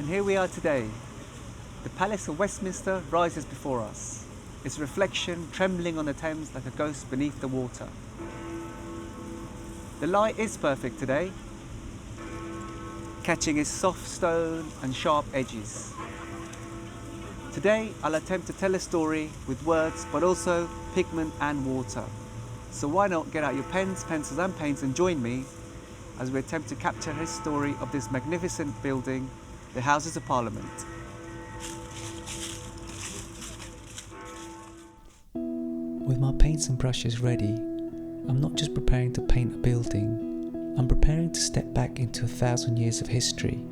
And here we are today. The Palace of Westminster rises before us, its reflection trembling on the Thames like a ghost beneath the water. The light is perfect today, catching its soft stone and sharp edges. Today I'll attempt to tell a story with words but also pigment and water. So why not get out your pens, pencils and paints and join me as we attempt to capture his story of this magnificent building, the Houses of Parliament. With my paints and brushes ready, I'm not just preparing to paint a building, I'm preparing to step back into 1,000 years of history,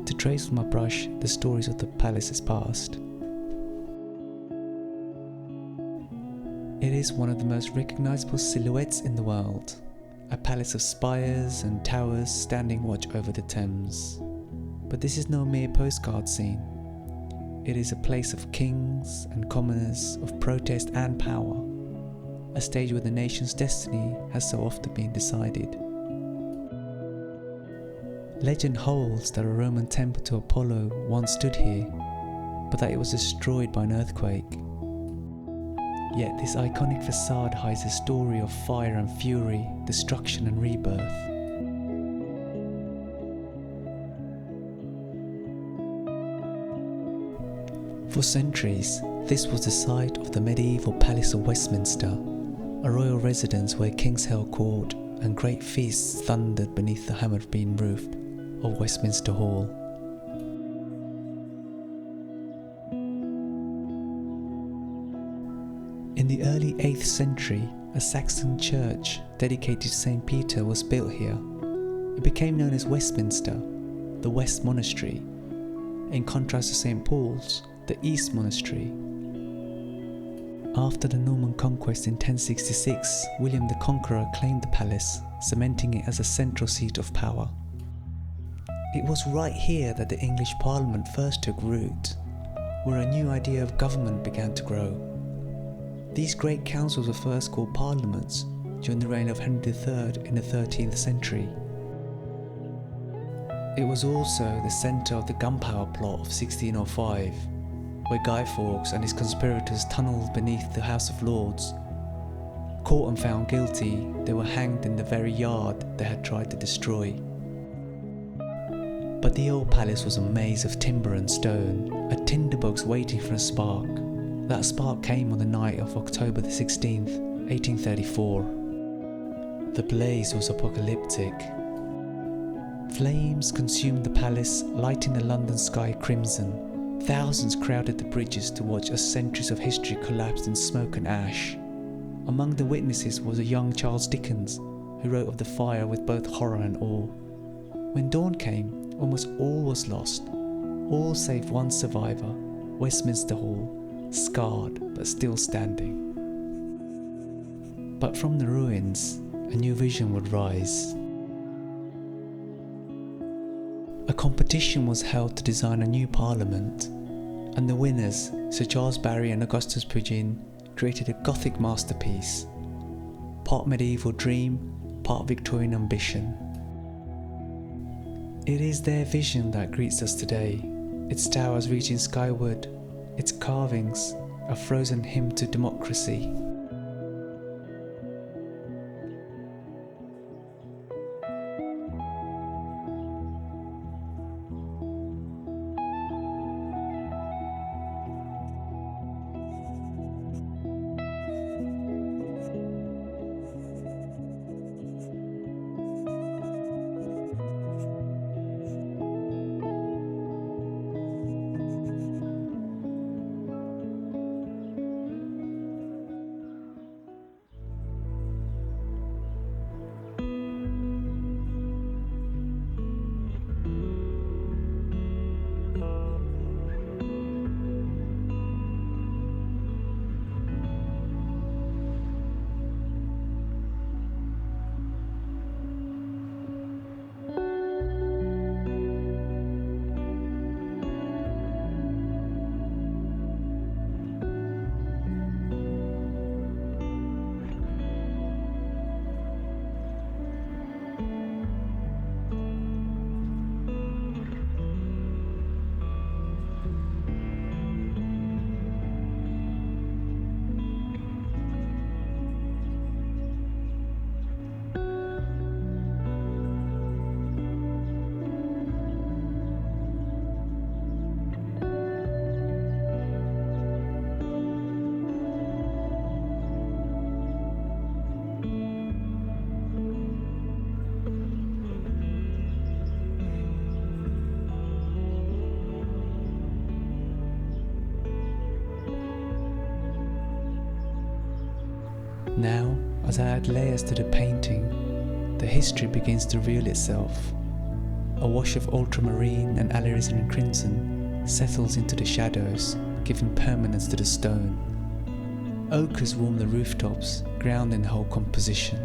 to trace with my brush the stories of the palace's past. It is one of the most recognisable silhouettes in the world, a palace of spires and towers standing watch over the Thames. But this is no mere postcard scene. It is a place of kings and commoners, of protest and power, a stage where the nation's destiny has so often been decided. Legend holds that a Roman temple to Apollo once stood here, but that it was destroyed by an earthquake. Yet this iconic facade hides a story of fire and fury, destruction and rebirth. For centuries, this was the site of the medieval Palace of Westminster, a royal residence where kings held court and great feasts thundered beneath the hammer-beam roof of Westminster Hall. In the early 8th century, a Saxon church dedicated to St. Peter was built here. It became known as Westminster, the West Monastery, in contrast to St. Paul's, the East Monastery. After the Norman conquest in 1066, William the Conqueror claimed the palace, cementing it as a central seat of power. It was right here that the English Parliament first took root, where a new idea of government began to grow. These great councils were first called parliaments during the reign of Henry III in the 13th century. It was also the centre of the Gunpowder Plot of 1605, where Guy Fawkes and his conspirators tunnelled beneath the House of Lords. Caught and found guilty, they were hanged in the very yard they had tried to destroy. But the old palace was a maze of timber and stone, a tinderbox waiting for a spark. That spark came on the night of October the 16th, 1834. The blaze was apocalyptic. Flames consumed the palace, lighting the London sky crimson. Thousands crowded the bridges to watch as centuries of history collapsed in smoke and ash. Among the witnesses was a young Charles Dickens, who wrote of the fire with both horror and awe. When dawn came, almost all was lost, all save one survivor, Westminster Hall, scarred but still standing. But from the ruins, a new vision would rise. A competition was held to design a new parliament, and the winners, Sir Charles Barry and Augustus Pugin, created a Gothic masterpiece, part medieval dream, part Victorian ambition. It is their vision that greets us today, its towers reaching skyward, its carvings, a frozen hymn to democracy. now, as I add layers to the painting, the history begins to reveal itself. A wash of ultramarine and alizarin crimson settles into the shadows, giving permanence to the stone. Ochres warm the rooftops, grounding the whole composition.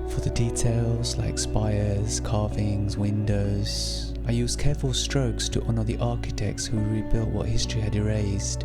For the details like spires, carvings, windows, I use careful strokes to honour the architects who rebuilt what history had erased.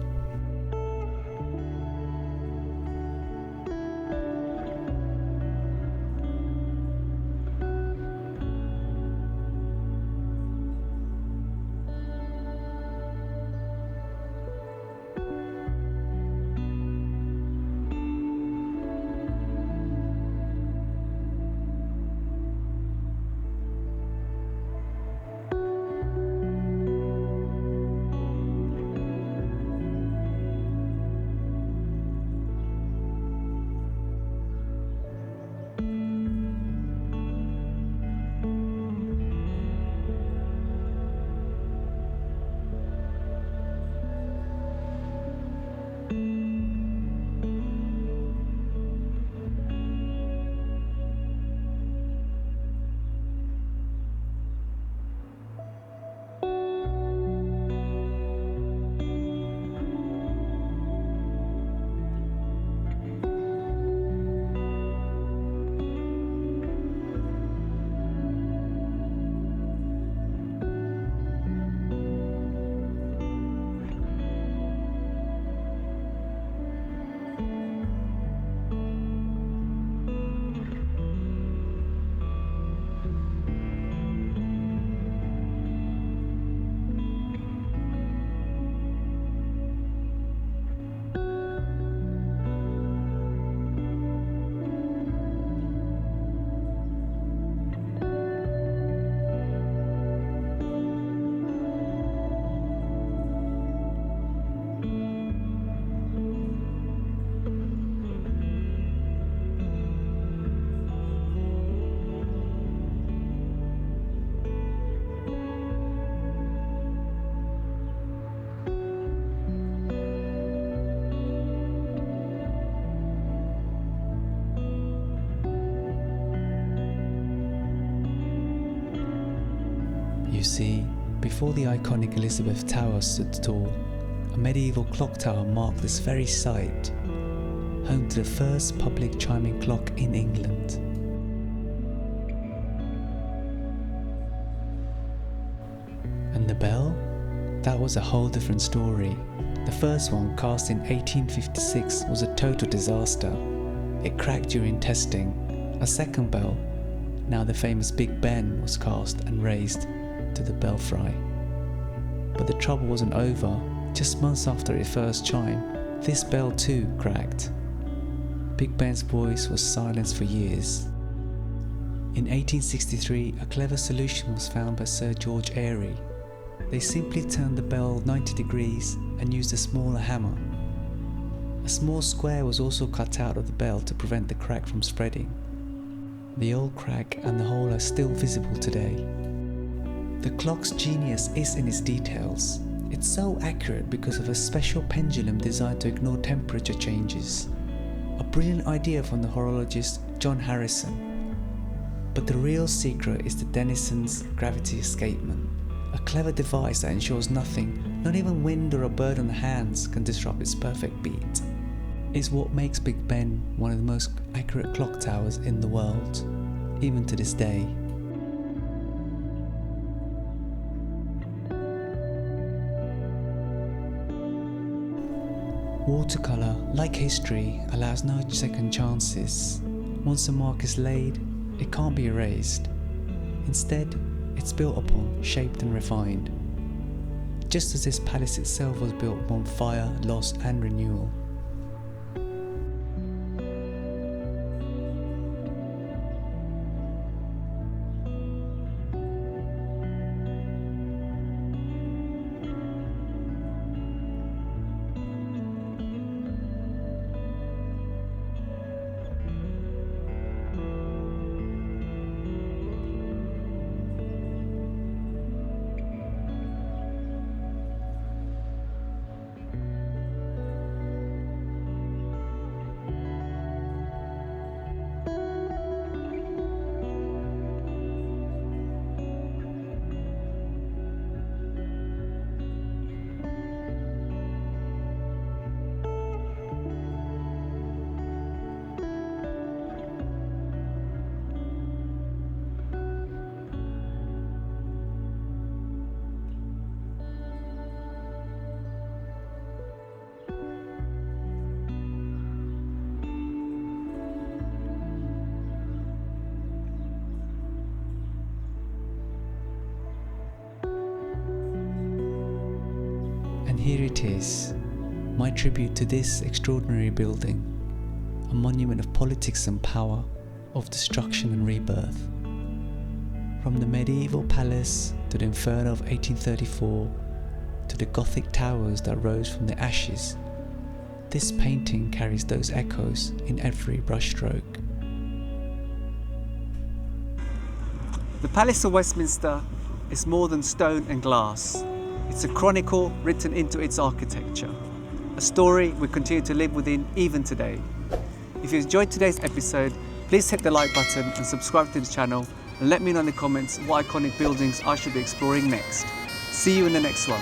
You see, before the iconic Elizabeth Tower stood tall, a medieval clock tower marked this very site, home to the first public chiming clock in England. And the bell? That was a whole different story. The first one, cast in 1856, was a total disaster. It cracked during testing. A second bell, now the famous Big Ben, was cast and raised to the belfry. But the trouble wasn't over. Just months after its first chime, this bell too cracked. Big Ben's voice was silenced for years. In 1863, a clever solution was found by Sir George Airy. They simply turned the bell 90 degrees and used a smaller hammer. A small square was also cut out of the bell to prevent the crack from spreading. The old crack and the hole are still visible today. The clock's genius is in its details. It's so accurate because of a special pendulum designed to ignore temperature changes. A brilliant idea from the horologist John Harrison. But the real secret is the Denison's gravity escapement, a clever device that ensures nothing, not even wind or a bird on the hands, can disrupt its perfect beat. It's what makes Big Ben one of the most accurate clock towers in the world, even to this day. Watercolour, like history, allows no second chances. Once a mark is laid, it can't be erased. Instead, it's built upon, shaped and refined. Just as this palace itself was built upon fire, loss and renewal. here it is, my tribute to this extraordinary building, a monument of politics and power, of destruction and rebirth. From the medieval palace to the inferno of 1834, to the Gothic towers that rose from the ashes, this painting carries those echoes in every brushstroke. The Palace of Westminster is more than stone and glass. It's a chronicle written into its architecture, a story we continue to live within even today. If you enjoyed today's episode, please hit the like button and subscribe to the channel, and let me know in the comments what iconic buildings I should be exploring next. See you in the next one.